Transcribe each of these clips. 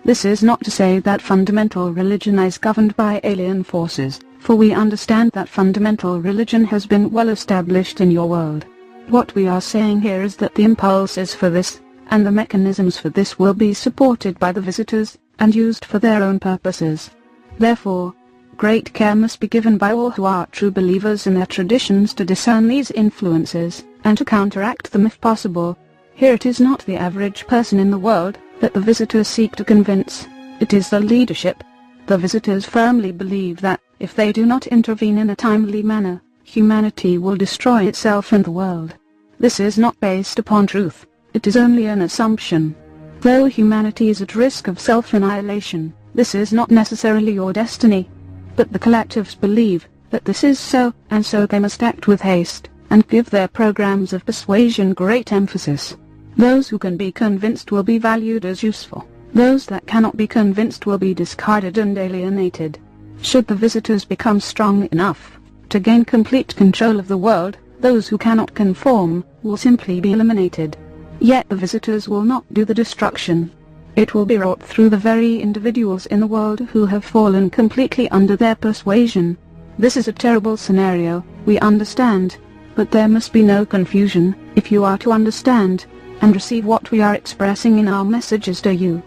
This is not to say that fundamental religion is governed by alien forces, for we understand that fundamental religion has been well established in your world. What we are saying here is that the impulses for this, and the mechanisms for this will be supported by the visitors, and used for their own purposes. Therefore, great care must be given by all who are true believers in their traditions to discern these influences, and to counteract them if possible. Here it is not the average person in the world that the visitors seek to convince, it is the leadership. The visitors firmly believe that, if they do not intervene in a timely manner, humanity will destroy itself and the world. This is not based upon truth, it is only an assumption. Though humanity is at risk of self-annihilation, this is not necessarily your destiny. But the collectives believe that this is so, and so they must act with haste, and give their programs of persuasion great emphasis. Those who can be convinced will be valued as useful. Those that cannot be convinced will be discarded and alienated. Should the visitors become strong enough to gain complete control of the world, those who cannot conform will simply be eliminated. Yet the visitors will not do the destruction. It will be wrought through the very individuals in the world who have fallen completely under their persuasion. This is a terrible scenario, we understand, but there must be no confusion, if you are to understand and receive what we are expressing in our messages to you.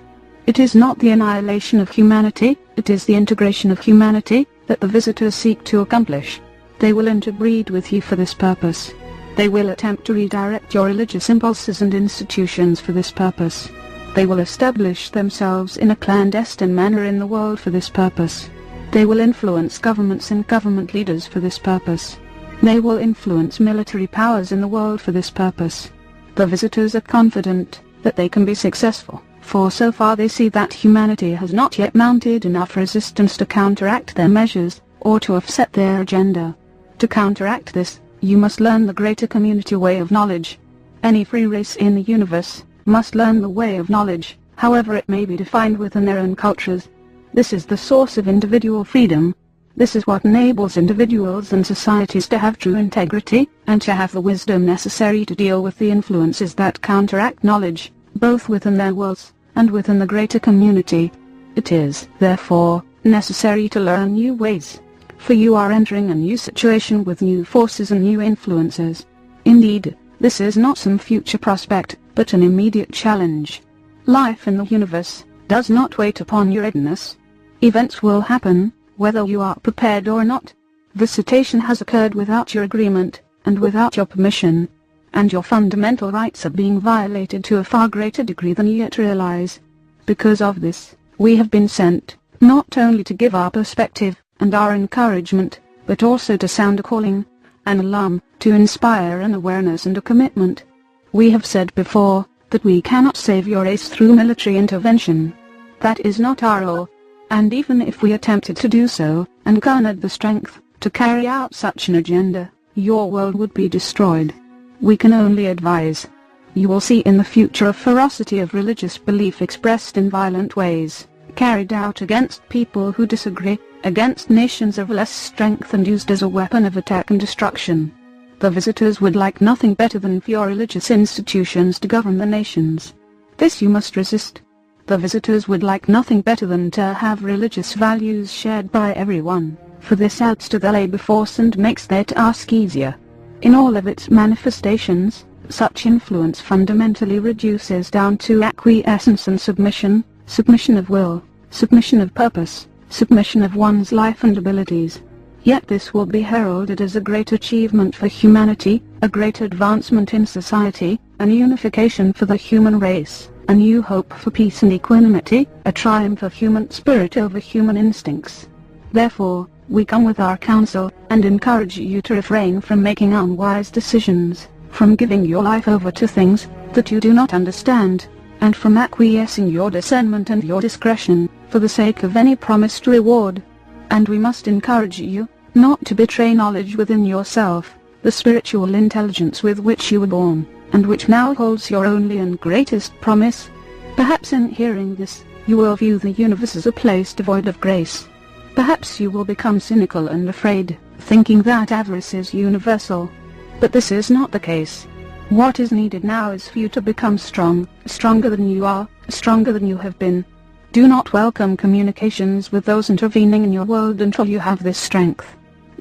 It is not the annihilation of humanity, it is the integration of humanity that the visitors seek to accomplish. They will interbreed with you for this purpose. They will attempt to redirect your religious impulses and institutions for this purpose. They will establish themselves in a clandestine manner in the world for this purpose. They will influence governments and government leaders for this purpose. They will influence military powers in the world for this purpose. The visitors are confident that they can be successful, for so far they see that humanity has not yet mounted enough resistance to counteract their measures, or to offset their agenda. To counteract this, you must learn the greater community way of knowledge. Any free race in the universe must learn the way of knowledge, however it may be defined within their own cultures. This is the source of individual freedom. This is what enables individuals and societies to have true integrity, and to have the wisdom necessary to deal with the influences that counteract knowledge, both within their worlds, and within the greater community. It is, therefore, necessary to learn new ways, for you are entering a new situation with new forces and new influences. Indeed, this is not some future prospect, but an immediate challenge. Life in the universe does not wait upon your readiness. Events will happen, whether you are prepared or not. Visitation has occurred without your agreement, and without your permission, and your fundamental rights are being violated to a far greater degree than you yet realize. Because of this, we have been sent, not only to give our perspective, and our encouragement, but also to sound a calling, an alarm, to inspire an awareness and a commitment. We have said before, that we cannot save your race through military intervention. That is not our role. And even if we attempted to do so, and garnered the strength to carry out such an agenda, your world would be destroyed. We can only advise. You will see in the future a ferocity of religious belief expressed in violent ways, carried out against people who disagree, against nations of less strength, and used as a weapon of attack and destruction. The visitors would like nothing better than for your religious institutions to govern the nations. This you must resist. The visitors would like nothing better than to have religious values shared by everyone, for this adds to the labor force and makes their task easier. In all of its manifestations, such influence fundamentally reduces down to acquiescence and submission, submission of will, submission of purpose, submission of one's life and abilities. Yet this will be heralded as a great achievement for humanity, a great advancement in society, an unification for the human race, a new hope for peace and equanimity, a triumph of human spirit over human instincts. Therefore, we come with our counsel, and encourage you to refrain from making unwise decisions, from giving your life over to things that you do not understand, and from acquiescing your discernment and your discretion, for the sake of any promised reward. And we must encourage you not to betray knowledge within yourself, the spiritual intelligence with which you were born, and which now holds your only and greatest promise. Perhaps in hearing this, you will view the universe as a place devoid of grace. Perhaps you will become cynical and afraid, thinking that avarice is universal. But this is not the case. What is needed now is for you to become strong, stronger than you are, stronger than you have been. Do not welcome communications with those intervening in your world until you have this strength.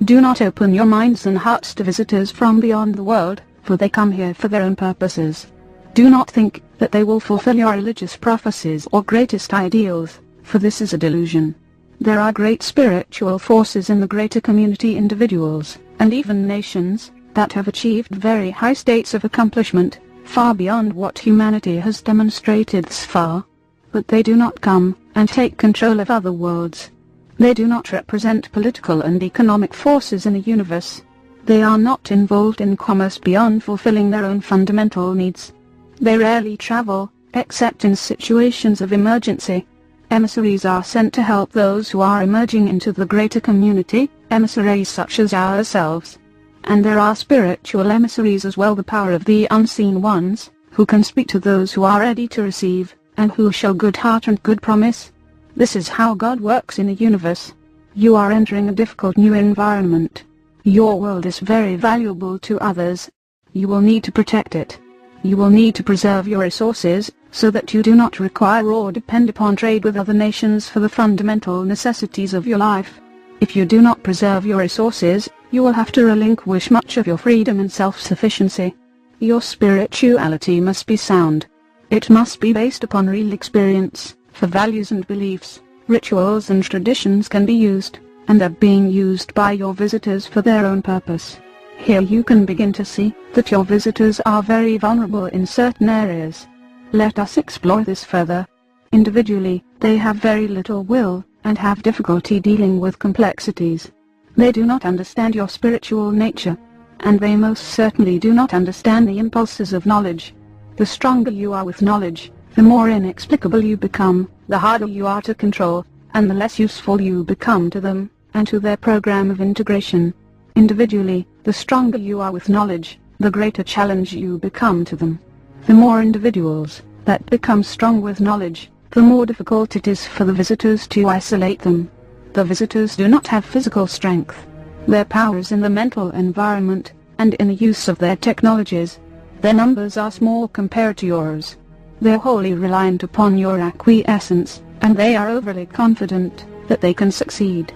Do not open your minds and hearts to visitors from beyond the world, for they come here for their own purposes. Do not think that they will fulfill your religious prophecies or greatest ideals, for this is a delusion. There are great spiritual forces in the greater community, individuals, and even nations, that have achieved very high states of accomplishment, far beyond what humanity has demonstrated thus far. But they do not come and take control of other worlds. They do not represent political and economic forces in the universe. They are not involved in commerce beyond fulfilling their own fundamental needs. They rarely travel, except in situations of emergency. Emissaries are sent to help those who are emerging into the greater community, emissaries such as ourselves. And there are spiritual emissaries as well, the power of the unseen ones, who can speak to those who are ready to receive, and who show good heart and good promise. This is how God works in the universe. You are entering a difficult new environment. Your world is very valuable to others. You will need to protect it. You will need to preserve your resources, so that you do not require or depend upon trade with other nations for the fundamental necessities of your life. If you do not preserve your resources, you will have to relinquish much of your freedom and self-sufficiency. Your spirituality must be sound. It must be based upon real experience, for values and beliefs, rituals and traditions can be used, and are being used by your visitors for their own purpose. Here you can begin to see that your visitors are very vulnerable in certain areas. Let us explore this further. Individually, they have very little will, and have difficulty dealing with complexities. They do not understand your spiritual nature, and they most certainly do not understand the impulses of knowledge. The stronger you are with knowledge, the more inexplicable you become, the harder you are to control, and the less useful you become to them, and to their program of integration. Individually, the stronger you are with knowledge, the greater challenge you become to them. The more individuals that become strong with knowledge, the more difficult it is for the visitors to isolate them. The visitors do not have physical strength. Their power is in the mental environment, and in the use of their technologies. Their numbers are small compared to yours. They are wholly reliant upon your acquiescence, and they are overly confident that they can succeed.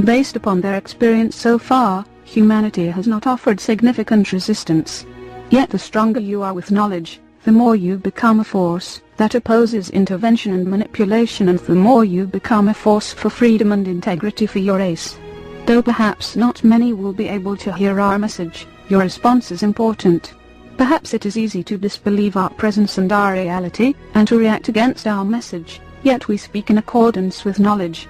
Based upon their experience so far, humanity has not offered significant resistance. Yet the stronger you are with knowledge, the more you become a force that opposes intervention and manipulation, and the more you become a force for freedom and integrity for your race. Though perhaps not many will be able to hear our message, your response is important. Perhaps it is easy to disbelieve our presence and our reality, and to react against our message, yet we speak in accordance with knowledge.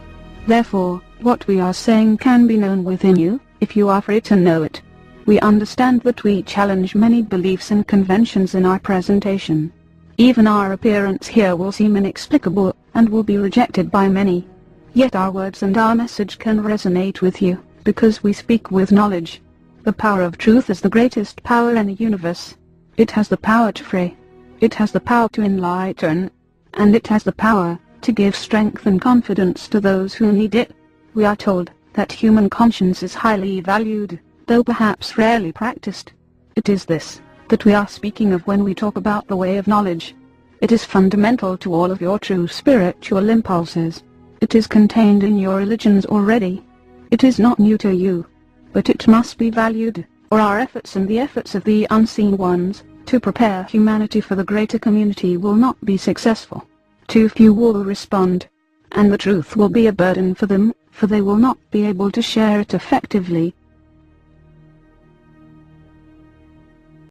Therefore, what we are saying can be known within you, if you are free to know it. We understand that we challenge many beliefs and conventions in our presentation. Even our appearance here will seem inexplicable, and will be rejected by many. Yet our words and our message can resonate with you, because we speak with knowledge. The power of truth is the greatest power in the universe. It has the power to free. It has the power to enlighten. And it has the power to give strength and confidence to those who need it. We are told that human conscience is highly valued, though perhaps rarely practiced. It is this that we are speaking of when we talk about the way of knowledge. It is fundamental to all of your true spiritual impulses. It is contained in your religions already. It is not new to you. But it must be valued, or our efforts and the efforts of the unseen ones, to prepare humanity for the greater community will not be successful. Too few will respond, and the truth will be a burden for them, for they will not be able to share it effectively,